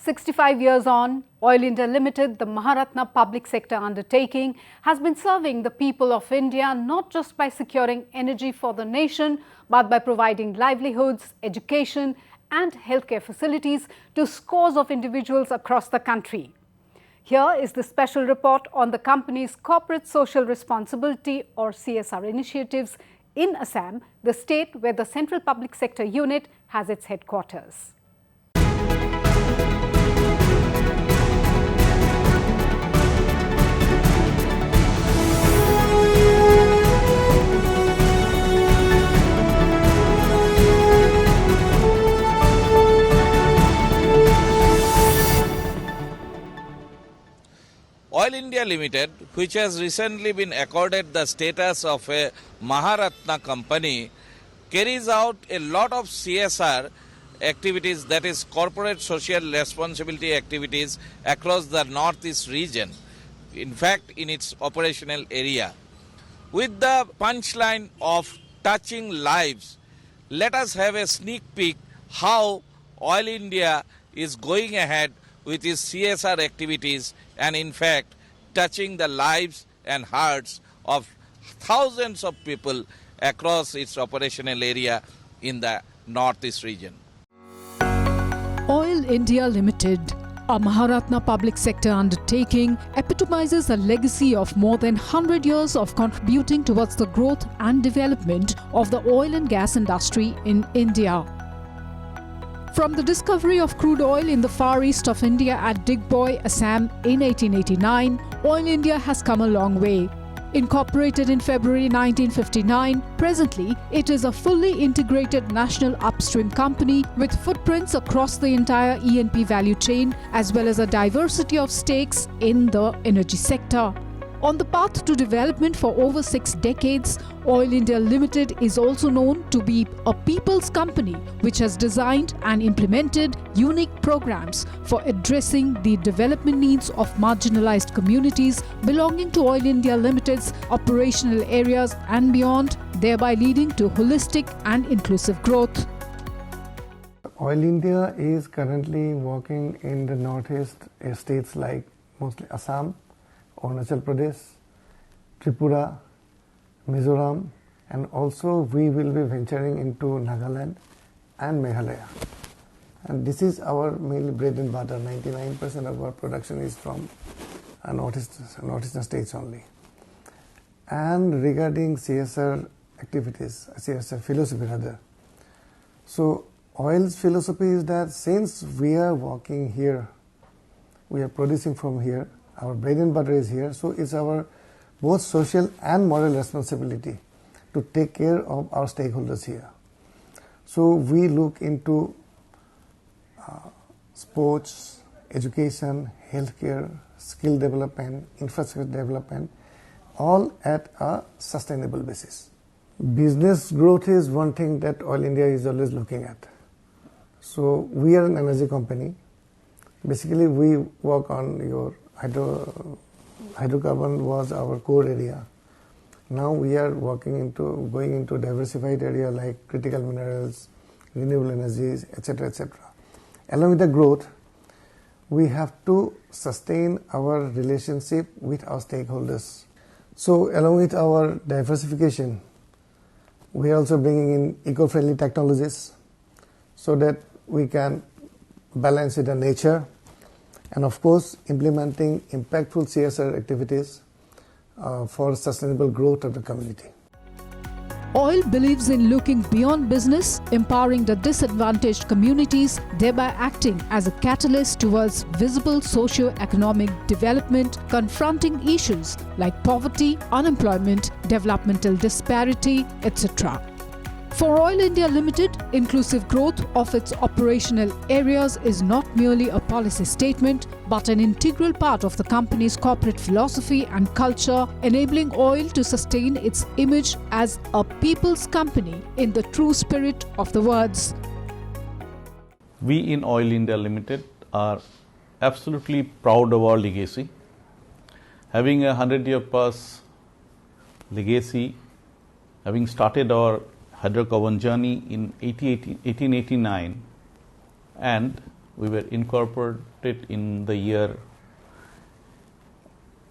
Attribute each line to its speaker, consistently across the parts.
Speaker 1: 65 years on, Oil India Limited, the Maharatna public sector undertaking, has been serving the people of India not just by securing energy for the nation, but by providing livelihoods, education and healthcare facilities to scores of individuals across the country. Here is the special report on the company's corporate social responsibility or CSR initiatives in Assam, the state where the Central Public Sector Unit has its headquarters.
Speaker 2: Oil India Limited, which has recently been accorded the status of a Maharatna company, carries out a lot of CSR activities, that is corporate social responsibility activities across the northeast region, in fact in its operational area. With the punchline of touching lives, let us have a sneak peek how Oil India is going ahead with its CSR activities and in fact touching the lives and hearts of thousands of people across its operational area in the northeast region.
Speaker 3: Oil India Limited, a Maharatna public sector undertaking, epitomizes a legacy of more than 100 years of contributing towards the growth and development of the oil and gas industry in India. From the discovery of crude oil in the far east of India at 𝗖𝗵𝗶, Assam in 1889, Oil India has come a long way. Incorporated in February 1959, presently it is a fully integrated national upstream company with footprints across the entire E&P value chain as well as a diversity of stakes in the energy sector. On the path to development for over 6 decades, Oil India Limited is also known to be a people's company which has designed and implemented unique programs for addressing the development needs of marginalized communities belonging to Oil India Limited's operational areas and beyond, thereby leading to holistic and inclusive growth.
Speaker 4: Oil India is currently working in the northeast states like mostly Assam, Arunachal Pradesh, Tripura, Mizoram, and also we will be venturing into Nagaland and Meghalaya. And this is our mainly bread and butter. 99% of our production is from northeastern states only. And regarding CSR activities, CSR philosophy rather. So oil's philosophy is that since we are working here, we are producing from here, our bread and butter is here, so it's our both social and moral responsibility to take care of our stakeholders here. So we look into sports, education, healthcare, skill development, infrastructure development, all at a sustainable basis. Business growth is one thing that Oil India is always looking at. So we are an energy company. Basically we work on your hydrocarbon was our core area. Now we are going into diversified area like critical minerals, renewable energies, etc., etc. Along with the growth, we have to sustain our relationship with our stakeholders. So along with our diversification, we are also bringing in eco-friendly technologies so that we can balance with the nature, and of course implementing impactful CSR activities for sustainable growth of the community.
Speaker 3: Oil believes in looking beyond business, empowering the disadvantaged communities, thereby acting as a catalyst towards visible socio-economic development, confronting issues like poverty, unemployment, developmental disparity, etc. For Oil India Limited, inclusive growth of its operational areas is not merely a policy statement, but an integral part of the company's corporate philosophy and culture, enabling oil to sustain its image as a people's company in the true spirit of the words.
Speaker 5: We in Oil India Limited are absolutely proud of our legacy. Having a 100-year plus legacy, having started our hydrocarbon journey in 1889 and We were incorporated in the year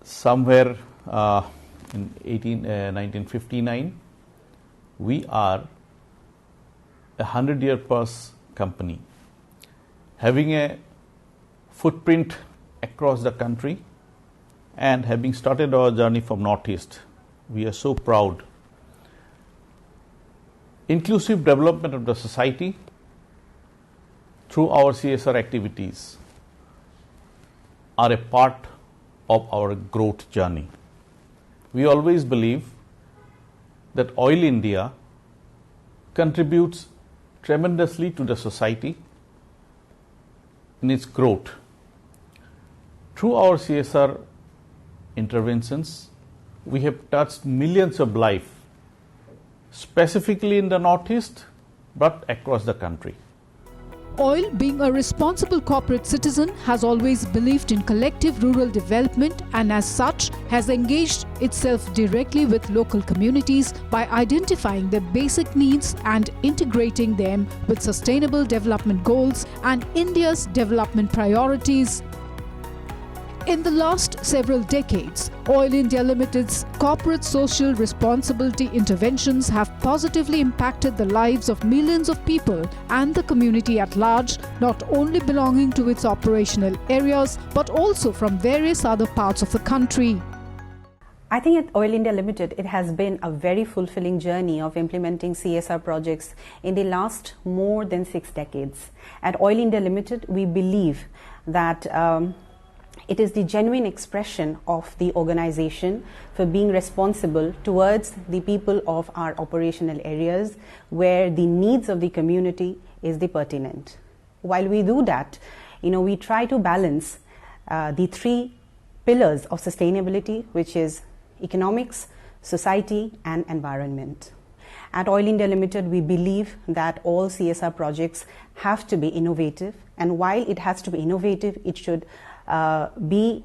Speaker 5: somewhere in 1959. We are a 100-year plus company, having a footprint across the country and having started our journey from Northeast. We are so proud. Inclusive development of the society through our CSR activities are a part of our growth journey. We always believe that Oil India contributes tremendously to the society in its growth. Through our CSR interventions, we have touched millions of lives, specifically in the Northeast, but across the country.
Speaker 3: OIL, being a responsible corporate citizen, has always believed in collective rural development and as such has engaged itself directly with local communities by identifying their basic needs and integrating them with sustainable development goals and India's development priorities. In the last several decades, Oil India Limited's corporate social responsibility interventions have positively impacted the lives of millions of people and the community at large, not only belonging to its operational areas, but also from various other parts of the country.
Speaker 6: I think at Oil India Limited, it has been a very fulfilling journey of implementing CSR projects in the last more than 6 decades. At Oil India Limited, we believe that it is the genuine expression of the organization for being responsible towards the people of our operational areas where the needs of the community is the pertinent. While we do that, we try to balance the 3 pillars of sustainability, which is economics, society and environment. At Oil India Limited, we believe that all CSR projects have to be innovative, and while it has to be innovative, it should be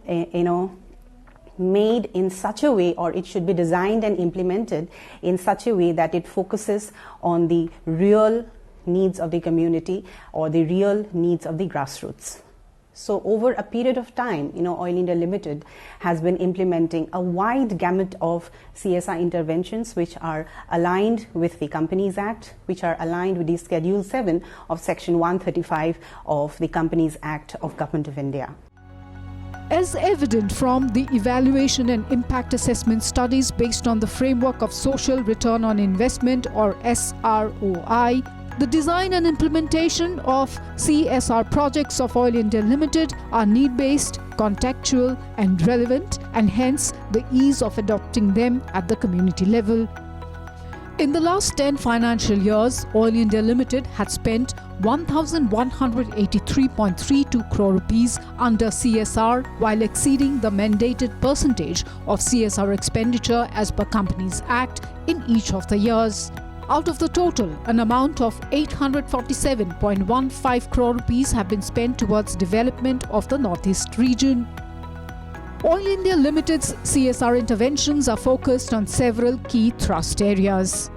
Speaker 6: made in such a way, or it should be designed and implemented in such a way that it focuses on the real needs of the community or the real needs of the grassroots. So over a period of time, Oil India Limited has been implementing a wide gamut of CSR interventions which are aligned with the Companies Act, which are aligned with the Schedule 7 of Section 135 of the Companies Act of Government of India.
Speaker 3: As evident from the evaluation and impact assessment studies based on the framework of Social Return on Investment or SROI, the design and implementation of CSR projects of Oil India Limited are need-based, contextual and relevant, and hence the ease of adopting them at the community level. In the last 10 financial years, Oil India Limited had spent 1,183.32 crore rupees under CSR while exceeding the mandated percentage of CSR expenditure as per Companies Act in each of the years. Out of the total, an amount of 847.15 crore rupees have been spent towards development of the Northeast region. Oil India Limited's CSR interventions are focused on several key thrust areas: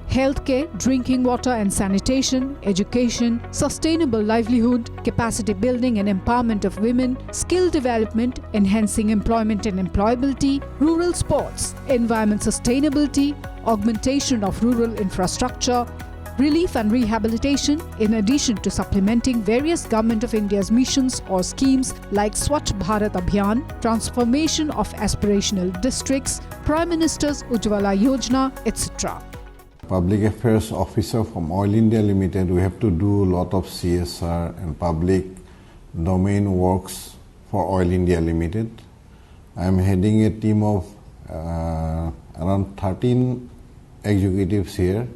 Speaker 3: healthcare, drinking water and sanitation, education, sustainable livelihood, capacity building and empowerment of women, skill development, enhancing employment and employability, rural sports, environment sustainability, augmentation of rural infrastructure, relief and rehabilitation, in addition to supplementing various Government of India's missions or schemes like 𝗧𝗵𝗵 𝗢𝗶𝗹, transformation of aspirational districts, Prime Minister's 𝗓𝗵𝗲 𝗢𝗃, etc.
Speaker 7: Public Affairs Officer from Oil India Limited, we have to do a lot of CSR and public domain works for Oil India Limited. I am heading a team of around 13 executives here,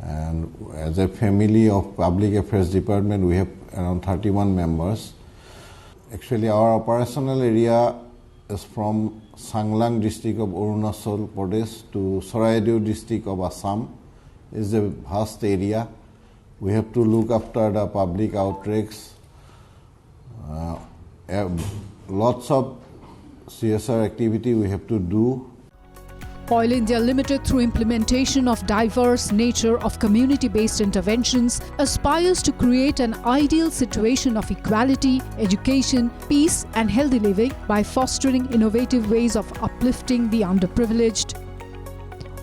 Speaker 7: and as a family of Public Affairs Department, we have around 31 members. Actually, our operational area is from Sanglang district of Arunachal Pradesh to Charaideo district of Assam. It's a vast area. We have to look after the public outreach. Lots of CSR activity we have to do.
Speaker 3: Oil India Limited, through implementation of diverse nature of community-based interventions, aspires to create an ideal situation of equality, education, peace and healthy living by fostering innovative ways of uplifting the underprivileged.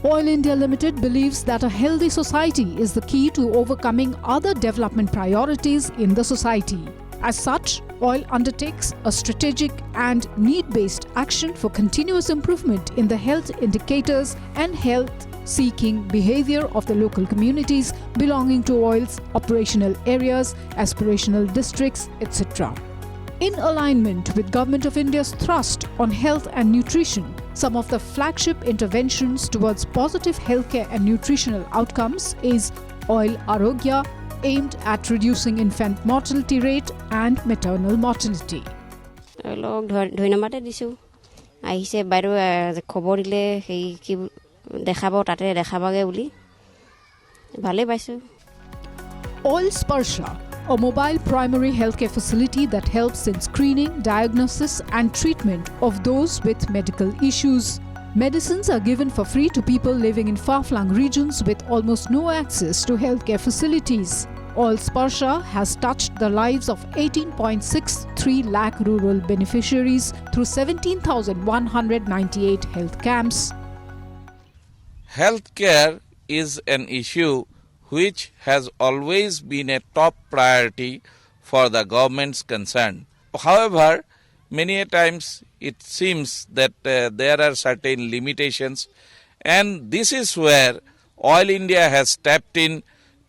Speaker 3: Oil India Limited believes that a healthy society is the key to overcoming other development priorities in the society. As such, oil undertakes a strategic and need-based action for continuous improvement in the health indicators and health-seeking behavior of the local communities belonging to oil's operational areas, aspirational districts, etc. In alignment with Government of India's thrust on health and nutrition, some of the flagship interventions towards positive healthcare and nutritional outcomes is Oil Arogya, aimed at reducing infant mortality rate and maternal mortality.
Speaker 8: ধন্যবাদ দিছো আহিছে বাইদেউ খবৰ দিলে সেই কি দেখাব তাতে দেখাবাগে বুলি ভালে পাইছো
Speaker 3: Oil 𝗬𝗪, a mobile primary healthcare facility that helps in screening, diagnosis and treatment of those with medical issues. Medicines are given for free to people living in far-flung regions with almost no access to healthcare facilities. Oil 𝗬𝗪 has touched the lives of 18.63 lakh rural beneficiaries through 17,198 health camps.
Speaker 2: Healthcare is an issue which has always been a top priority for the government's concern. However, many a times it seems that there are certain limitations, and this is where Oil India has stepped in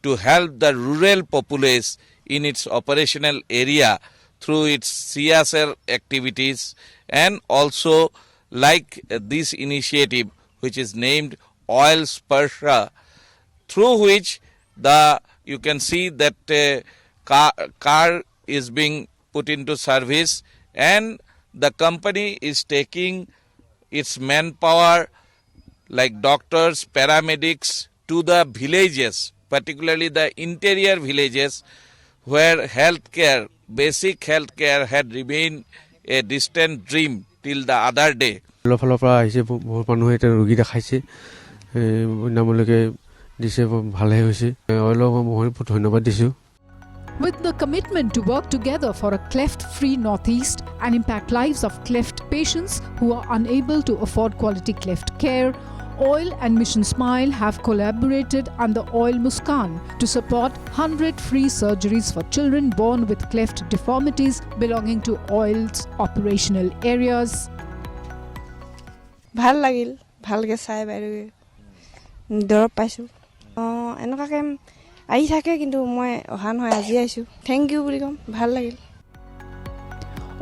Speaker 2: to help the rural populace in its operational area through its CSR activities, and also like this initiative which is named Oil 𝗬𝗪, through which you can see that car is being put into service, and the company is taking its manpower like doctors, paramedics to the villages, particularly the interior villages where healthcare, basic healthcare had remained a distant dream till the other day.
Speaker 3: With the commitment to work together for a cleft-free Northeast and impact lives of cleft patients who are unable to afford quality cleft care, Oil and Mission Smile have collaborated under Oil Muskan to support 100 free surgeries for children born with cleft deformities belonging to Oil's operational areas.
Speaker 9: ভাল লাগিল ভালকে চাই বাইরে দৰব পাইছো এনেকাকে আহি থাকে কিন্তু মই অহা নহয় আজি আইছো থ্যাংক ইউ বুলি কম ভাল লাগিল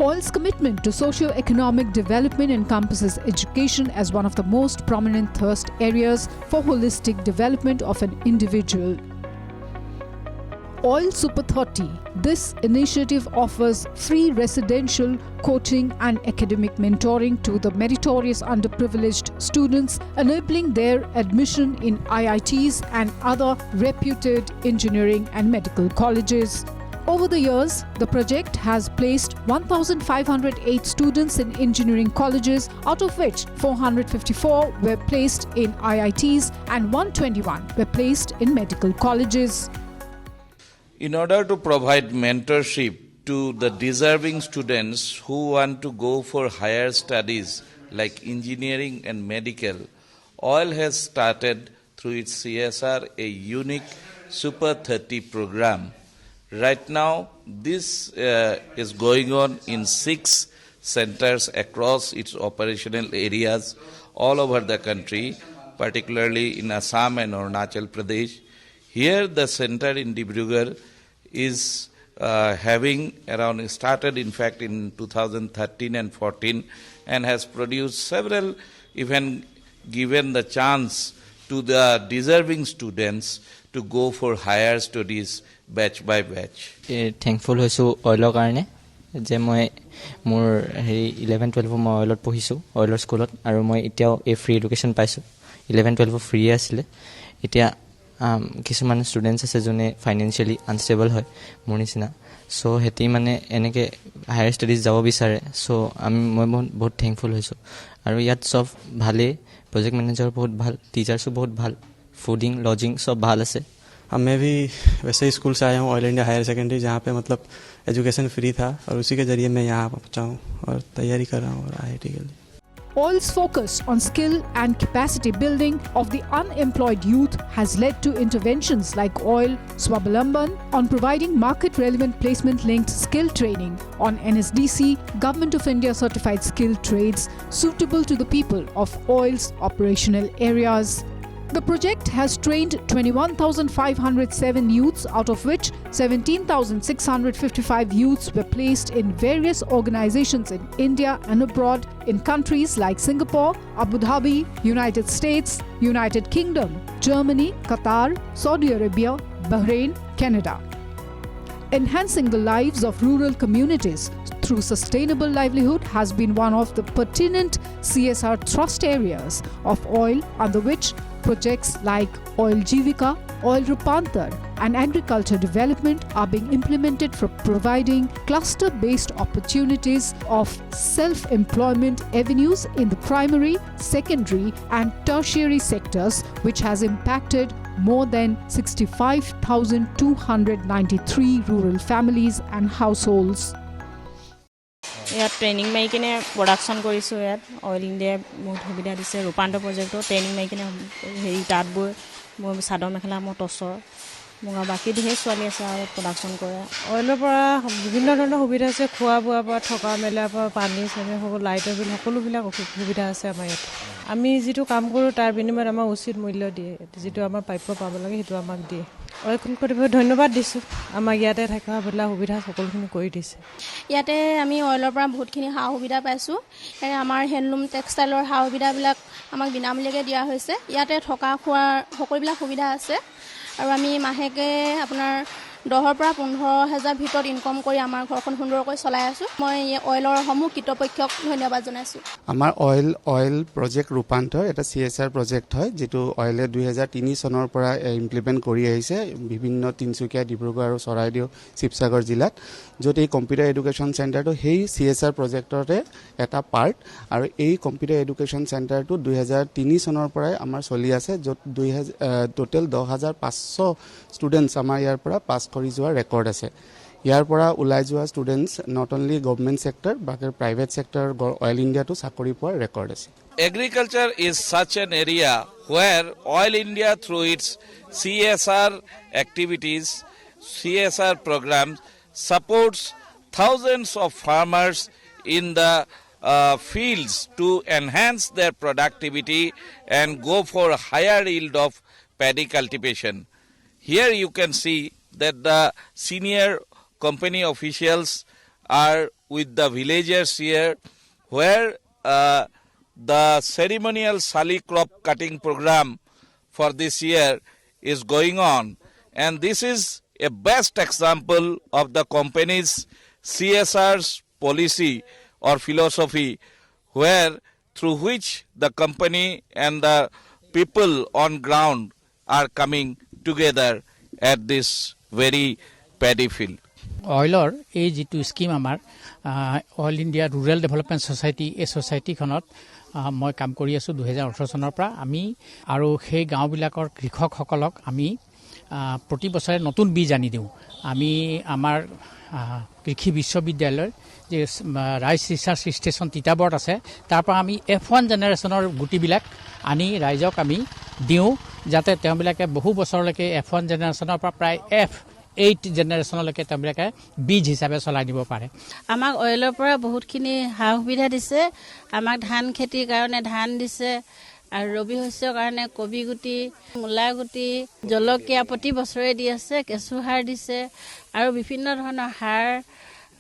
Speaker 3: Oil's commitment to socio-economic development encompasses education as one of the most prominent thrust areas for holistic development of an individual. Oil Super 30. This initiative offers free residential, coaching and academic mentoring to the meritorious underprivileged students, enabling their admission in IITs and other reputed engineering and medical colleges. Over the years, the project has placed 1,508 students in engineering colleges, out of which 454 were placed in IITs and 121 were placed in medical colleges.
Speaker 2: In order to provide mentorship to the deserving students who want to go for higher studies like engineering and medical, Oil has started through its CSR a unique Super 30 program. Right now, this is going on in 6 centers across its operational areas all over the country, particularly in Assam and Arunachal Pradesh. Here, the center in Dibrugarh is having started in fact in 2013 and 14 and has produced several, even given the chance to the deserving students to go for higher studies batch by batch.
Speaker 10: Thankful hoisu oilor karone je moi mor 11-12 মই oilot পঢ়িছো oilor schoolot aru moi etiao a free education পাইছো 11-12 free asile etia কিছুমান students আছে যোনে financially unstable হয় মোৰ নিচিনা চ' সিহঁতি মানে এনেকৈ হায়াৰ ষ্টাডিজ যাব বিচাৰে চ' মই বহুত থেংকফুল হৈছোঁ আৰু ইয়াত চব ভালেই প্ৰজেক্ট মেনেজাৰ বহুত ভাল টিচাৰ্ছো बहुत ভাল फूडिंग लॉजिंग सब भाल से
Speaker 11: मैं भी वैसे ही स्कूल से आया हूँ ऑल इंडिया हायर सेकेंडरी जहाँ पे मतलब एजुकेशन फ्री था और उसी के जरिए मैं यहाँ पहुँचा हूँ और तैयारी कर रहा हूँ IIT के लिए
Speaker 3: OIL's focus on skill and capacity building of the unemployed youth has led to interventions like 𝗧𝗵𝗶 on providing market-relevant placement-linked skill training on NSDC, Government of India certified skilled trades suitable to the people of OIL's operational areas. The project has trained 21,507 youths, out of which 17,655 youths were placed in various organizations in India and abroad in countries like Singapore, Abu Dhabi, United States, United Kingdom, Germany, Qatar, Saudi Arabia, Bahrain, Canada. Enhancing the lives of rural communities through sustainable livelihood has been one of the pertinent CSR thrust areas of OIL, under which projects like 𝗖𝗵𝗲 𝗖𝗵𝗵 and agriculture development are being implemented for providing cluster-based opportunities of self-employment avenues in the primary, secondary and tertiary sectors, which has impacted more than 65,293 rural families and households.
Speaker 12: ইয়াত training মাৰি কিনে production কৰিছোঁ ইয়াত oil ইণ্ডিয়াই বহুত সুবিধা দিছে ৰূপান্তৰ প্ৰজেক্টত ট্ৰেইনিং মাৰি কিনে হেৰি তাঁত বৈ মই চাদৰ মেখেলা মই টচৰ মোৰ বাকী ধেৰ ছোৱালী আছে আৰু প্ৰডাকশ্যন কৰে অইলৰ পৰা বিভিন্ন ধৰণৰ সুবিধা আছে খোৱা বোৱাৰ পৰা থকা মেলাৰ পৰা পানী চানী সকলো লাইটৰ বিল সকলোবিলাক সুবিধা আছে আমাৰ ইয়াত আমি যিটো কাম কৰোঁ তাৰ বিনিময়ত আমাৰ উচিত মূল্য দিয়ে যিটো আমাৰ প্ৰাপ্য পাব লাগে সেইটো আমাক দিয়ে অইল কৰ্তৃপক্ষক ধন্যবাদ দিছোঁ আমাক ইয়াতে থকা বিলাক সুবিধা সকলোখিনি কৰি দিছে
Speaker 13: ইয়াতে আমি অইলৰ পৰা বহুতখিনি সা সুবিধা পাইছোঁ আমাৰ হেণ্ডলুম টেক্সটাইলৰ সা সুবিধাবিলাক আমাক বিনামূলীয়াকৈ দিয়া হৈছে ইয়াতে থকা খোৱাৰ সকলোবিলাক সুবিধা আছে আৰু আমি মাহেকে আপোনাৰ 10,000 পৰা 15,000 ভিতৰত ইনকম কৰি আমাৰ ঘৰখন সুন্দৰকৈ চলাই আছোঁ মই অইলৰ সমূহ কৰ্তৃপক্ষক ধন্যবাদ জনাইছোঁ
Speaker 14: আমাৰ অইল প্ৰজেক্ট ৰূপান্তৰ এটা CSR প্ৰজেক্ট হয় যেটো অইলে 2003 চনৰ পৰা ইমপ্লিমেন্ট কৰি আহিছে বিভিন্ন তিনচুকীয়া ডিব্ৰুগড় আৰু চৰাইদেউ শিৱসাগৰ জিলাত য'ত এই কম্পিউটাৰ এডুকেশ্যন চেণ্টাৰটো সেই CSR প্ৰজেক্টৰে এটা পাৰ্ট আৰু এই কম্পিউটাৰ এডুকেশ্যন চেণ্টাৰটো 2003 চনৰ পৰাই আমাৰ চলি আছে য'ত টোটেল 10,500 ষ্টুডেণ্টছ আমাৰ ইয়াৰ পৰা পাছ কৰি যোৱা ৰেকৰ্ড আছে ইয়াৰ পৰা ওলাই যোৱা students not only government sector বাকি প্ৰাইভেট সেক্টৰ অইল ইণ্ডিয়াটো চাকৰি পোৱাৰ ৰেকৰ্ড আছে
Speaker 2: Agriculture is such an area where Oil India through its CSR activities, CSR programs supports thousands of farmers in the fields to enhance their productivity and go for a higher yield of paddy cultivation. Here you can see that the senior company officials are with the villagers here where the ceremonial sali crop cutting program for this year is going on and this is a best example of the company's CSR's policy or philosophy where through which the company and the people on ground are coming together at this very paddy field.
Speaker 15: অইলৰ এই যেটো scheme আমাৰ oil India rural development society এই সোসাইটিখনত মই কাম কৰি আছো 2018 চনৰ পৰা আমি আৰু সেই গাঁওবিলাকৰ কৃষকসকলক আমি প্ৰতি বছৰে নতুন বীজ আনি দিওঁ আমি আমাৰ কৃষি বিশ্ববিদ্যালয়ৰ যে ৰাইজ ৰিচাৰ্চ ষ্টেচন তিতাবৰত আছে তাৰ পৰা আমি F1 জেনেৰেশ্যনৰ গুটিবিলাক আনি ৰাইজক আমি দিওঁ যাতে তেওঁবিলাকে বহু বছৰলৈকে F1 জেনেৰেশ্যনৰ পৰা প্ৰায় F8 জেনেৰেশ্যনলৈকে তেওঁবিলাকে বীজ হিচাপে চলাই দিব পাৰে
Speaker 12: আমাক অইলৰ পৰা বহুতখিনি সা সুবিধা দিছে আমাক ধান খেতিৰ কাৰণে ধান দিছে আৰু ৰবি শস্যৰ কাৰণে কবি গুটি মূলা গুটি জলকীয়া প্ৰতি বছৰে দি আছে কেঁচু সাৰ দিছে আৰু বিভিন্ন ধৰণৰ সাৰ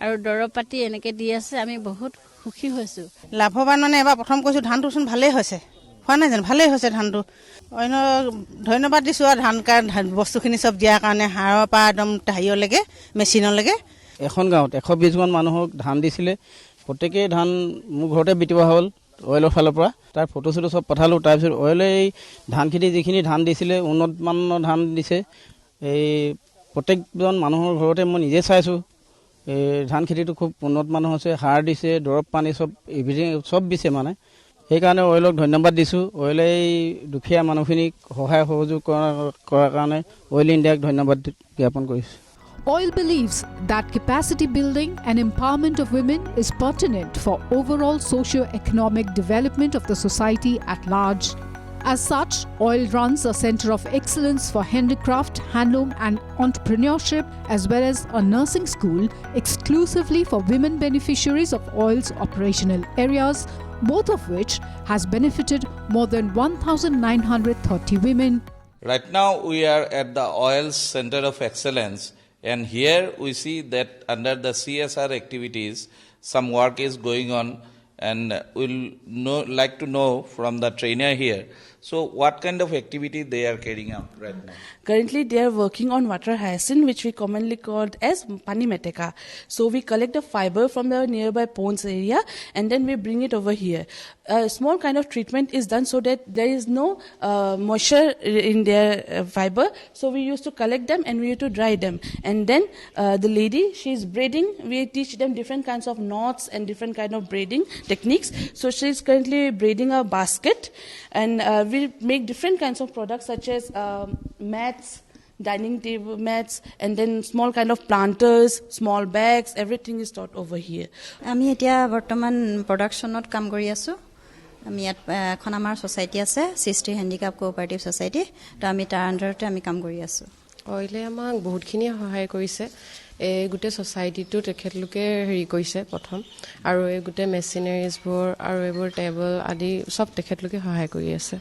Speaker 12: আৰু দৰৱ পাতি এনেকৈ দি আছে আমি বহুত সুখী হৈছোঁ
Speaker 16: লাভৱান মানে এবাৰ প্ৰথম কৈছোঁ ধানটোচোন ভালেই হৈছে হোৱা নাই জানো ভালেই হৈছে ধানটো অন্য ধন্যবাদ দিছোঁ আৰু ধান বস্তুখিনি চব দিয়াৰ কাৰণে সাৰৰ পৰা একদম হেৰিয়লৈকে মেচিনলৈকে
Speaker 17: এখন গাঁৱত 120জন মানুহক ধান দিছিলে প্ৰত্যেকেই ধান মোৰ ঘৰতে বিতোৱা হ'ল অইলৰ ফালৰ পৰা তাৰ ফটো চটো চব পঠালোঁ। তাৰপিছত অইলে এই ধান খেতি যিখিনি ধান দিছিলে উন্নত মানৰ ধান দিছে। এই প্ৰত্যেকজন মানুহৰ ঘৰতে মই নিজে চাইছোঁ এই ধান খেতিটো খুব উন্নত মানৰ হৈছে, সাৰ দিছে, দৰৱ পানী চব এভৰিথিং চব দিছে মানে। সেইকাৰণে অইলক ধন্যবাদ দিছোঁ। অইলে এই দুখীয়া মানুহখিনিক সহায় সহযোগ কৰাৰ কাৰণে অইল ইণ্ডিয়াক ধন্যবাদ জ্ঞাপন কৰিছোঁ।
Speaker 3: OIL believes that capacity building and empowerment of women is pertinent for overall socio-economic development of the society at large. As such, OIL runs a center of excellence for handicraft, handloom and entrepreneurship, as well as a nursing school exclusively for women beneficiaries of OIL's operational areas, both of which has benefited more than 1,930 women.
Speaker 2: Right now we are at the Oil Center of Excellence, and here we see that under the CSR activities some work is going on, and we'll like to know from the trainer here. So what kind of activity they are carrying out right now?
Speaker 18: Currently, they are working on water hyacinth, which we commonly called as 𝗖𝗵𝗲. So we collect the fiber from the nearby ponds area and then we bring it over here. A small kind of treatment is done so that there is no moisture in their fiber. So we used to collect them and we used to dry them. And then the lady, she is braiding. We teach them different kinds of knots and different kind of braiding techniques. So she is currently braiding a basket, and we make different kinds of products such as mats, dining table mats, and then small kind of planters, small bags, everything is taught over here.
Speaker 19: আমি এতিয়া বৰ্তমান প্ৰডাকশ্যনত কাম কৰি আছোঁ। আমি ইয়াত এখন আমাৰ society আছে, 𝗖𝗵𝗵 𝗢𝗶 ছ'চাইটি, তো আমি তাৰ আণ্ডাৰতে আমি কাম কৰি আছোঁ।
Speaker 20: অইলে আমাক বহুতখিনি সহায় কৰিছে। এই গোটেই ছ'চাইটিটো তেখেতলোকে হেৰি কৰিছে প্ৰথম, আৰু এই গোটেই মেচিনাৰিজবোৰ আৰু এইবোৰ টেবল আদি চব তেখেতলোকে সহায় কৰি আছে।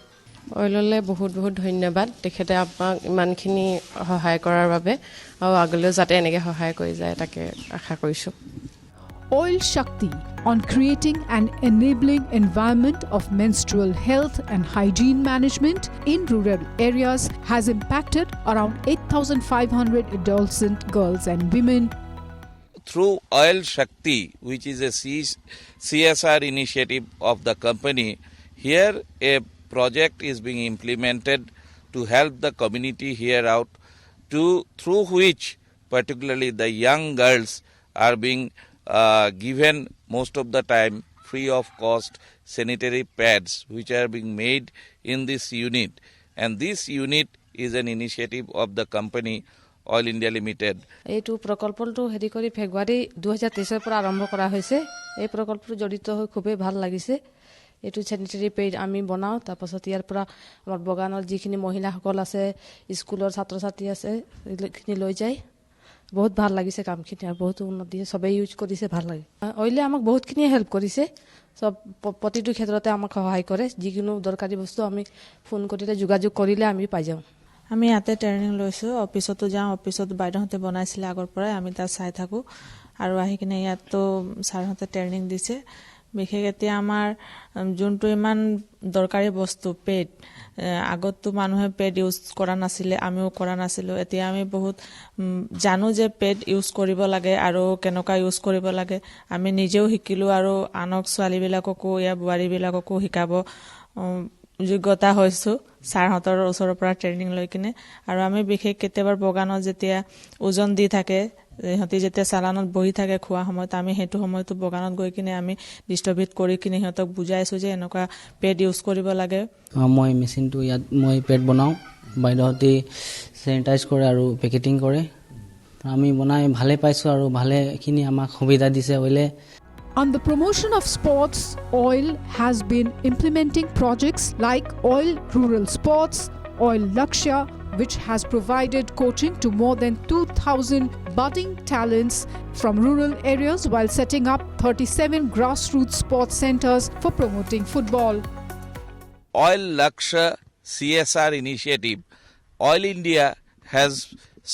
Speaker 20: অইললৈ বহুত বহুত ধন্যবাদ, তেখেতে আমাক ইমানখিনি সহায় কৰাৰ বাবে, আৰু আগলৈও যাতে এনেকৈ সহায় কৰি যায় তাকে আশা কৰিছোঁ।
Speaker 3: OIL Shakti on creating an enabling environment of menstrual health and hygiene management in rural areas has impacted around 8,500 adolescent girls and women.
Speaker 2: Through OIL Shakti, which is a CSR initiative of the company, here a project is being implemented to help the community here out, through which particularly the young girls are being given most of the time free of cost sanitary pads which are being made in this unit, and this unit is an initiative of the company Oil India Limited.
Speaker 21: এইটো প্ৰকল্পটো হেৰি কৰি ফেব্ৰুৱাৰী 2023 পৰা আৰম্ভ কৰা হৈছে। এই প্ৰকল্পটো জড়িত হৈ খুবেই ভাল লাগিছে। এইটো চেনিটাৰী পেড আমি বনাওঁ, তাৰপাছত ইয়াৰ পৰা আমাৰ বাগানৰ যিখিনি মহিলাসকল আছে, স্কুলৰ ছাত্ৰ ছাত্ৰী আছে, এইখিনি লৈ যায়। বহুত ভাল লাগিছে কামখিনি, আৰু বহুত উন্নতি চবেই ইউজ কৰিছে, ভাল লাগে। অইলে আমাক বহুতখিনি হেল্প কৰিছে, চব প্ৰতিটো ক্ষেত্ৰতে আমাক সহায় কৰে। যিকোনো দৰকাৰী বস্তু আমি ফোন কৰিলে, যোগাযোগ কৰিলে আমি পাই যাওঁ।
Speaker 22: আমি ইয়াতে ট্ৰেইনিং লৈছোঁ, অফিচতো যাওঁ, অফিচত বাইদেউহঁতে বনাইছিলে আগৰ পৰাই, আমি তাত চাই থাকোঁ, আৰু আহি কিনে ইয়াতো ছাৰহঁতে ট্ৰেইনিং দিছে। বিশেষ এতিয়া আমাৰ যোনটো ইমান দৰকাৰী বস্তু পেড, আগততো মানুহে পেড ইউজ কৰা নাছিলে, আমিও কৰা নাছিলোঁ। এতিয়া আমি বহুত জানো যে পেড ইউজ কৰিব লাগে আৰু কেনেকুৱা ইউজ কৰিব লাগে। আমি নিজেও শিকিলোঁ আৰু আনক ছোৱালীবিলাককো ইয়াৰ বোৱাৰীবিলাককো শিকাব যোগ্যতা হৈছোঁ ছাৰহঁতৰ ওচৰৰ পৰা ট্ৰেইনিং লৈ কিনে। আৰু আমি বিশেষ কেতিয়াবা বাগানত যেতিয়া ওজন দি থাকে, সিহঁতি যেতিয়া চালানত বহি থাকে খোৱা সময়ত, আমি সেইটো সময়তো বাগানত গৈ কিনে আমি ডিষ্ট্ৰিবিউট কৰি কিনে সিহঁতক বুজাইছোঁ যে এনেকুৱা পেড ইউজ কৰিব লাগে।
Speaker 10: মই মেচিনটো ইয়াত মই পেড বনাওঁ, বাইদেউহঁতে চেনিটাইজ কৰে আৰু পেকেটিং কৰে। আমি বনাই ভালে পাইছোঁ আৰু ভালেখিনি আমাক সুবিধা দিছে অইলে।
Speaker 3: On the promotion of sports, OIL has been implementing projects like OIL Rural Sports, OIL 𝗢𝗪, which has provided coaching to more than 2,000 budding talents from rural areas while setting up 37 grassroots sports centers for promoting football.
Speaker 2: OIL 𝗢𝗪 CSR initiative, Oil India has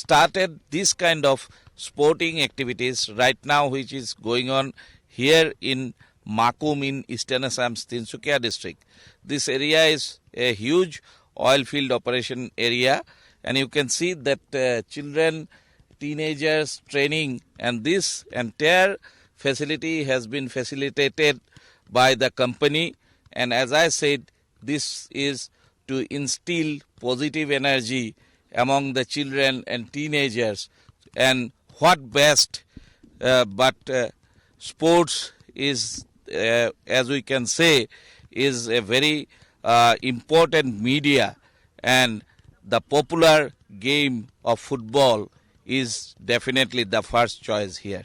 Speaker 2: started this kind of sporting activities right now, which is going on here in 𝗲𝗵𝗲 in Eastern Assam's Tinsukia district. This area is a huge oil field operation area, and you can see that children, teenagers training, and this entire facility has been facilitated by the company And as I said, this is to instill positive energy among the children and teenagers. And what best but sports is, as we can say, is a very important media, and the popular game of football is definitely the first choice here.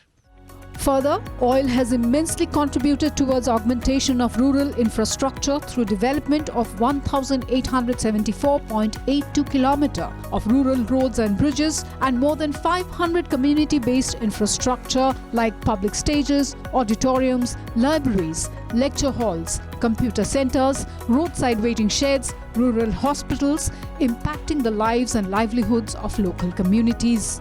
Speaker 3: Further, oil has immensely contributed towards augmentation of rural infrastructure through development of 1,874.82 kilometers of rural roads and bridges and more than 500 community-based infrastructure like public stages, auditoriums, libraries, lecture halls, computer centers, roadside waiting sheds, rural hospitals, impacting the lives and livelihoods of local communities.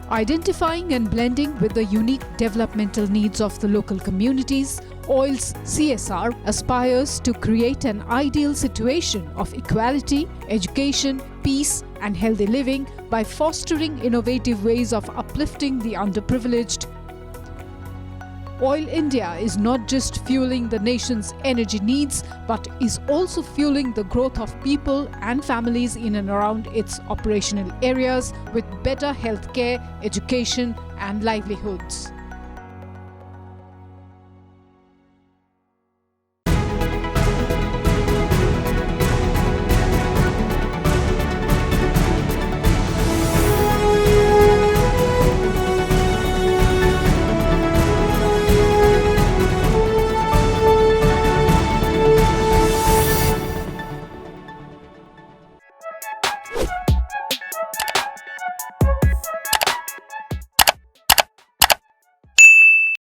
Speaker 3: Identifying and blending with the unique developmental needs of the local communities, OIL's CSR aspires to create an ideal situation of equality, education, peace, and healthy living by fostering innovative ways of uplifting the underprivileged. Oil India is not just fueling the nation's energy needs, but is also fueling the growth of people and families in and around its operational areas with better healthcare, education, and livelihoods.